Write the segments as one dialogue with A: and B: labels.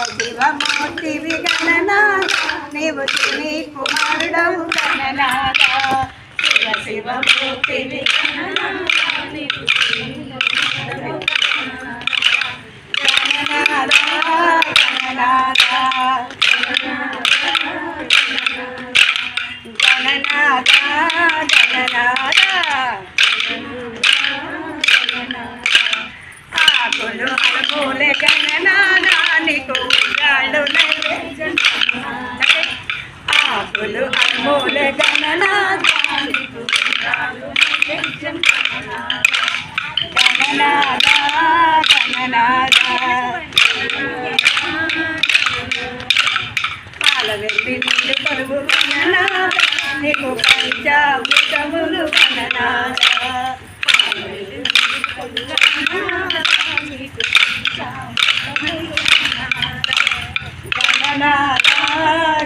A: శివమూర్తివి గణనాథ నీవు శివుని కుమారుడవు గణనాథ శివమూర్తివి గణనాథ నీవు గణనాథ గణనాథ గణనాథ గణనాథ ఆకులు అలుములే గణనాథానికి ఉయ్యాలు నైవేద్యం ఆకులు అలుములే గణనాథానికి ఉయ్యాలు నైవేద్యం గణనాథ గణనాథ పాలవెల్లి నీళ్ళు పరుగు గణనాథ నీకు పంచాభూతములు గణనాథ గణనాథ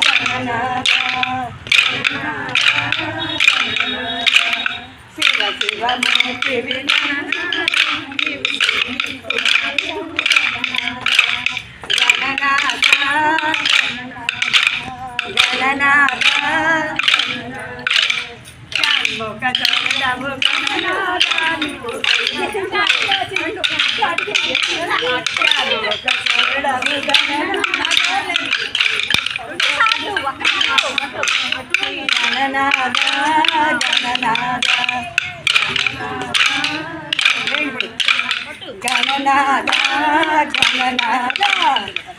A: గణనాథ శివ శివమూర్తివి గణనాథ గణనాథ షణ్ముఖ చరణము గణనాథ గణనాథ గణనాథ గణనాథ గణనాథ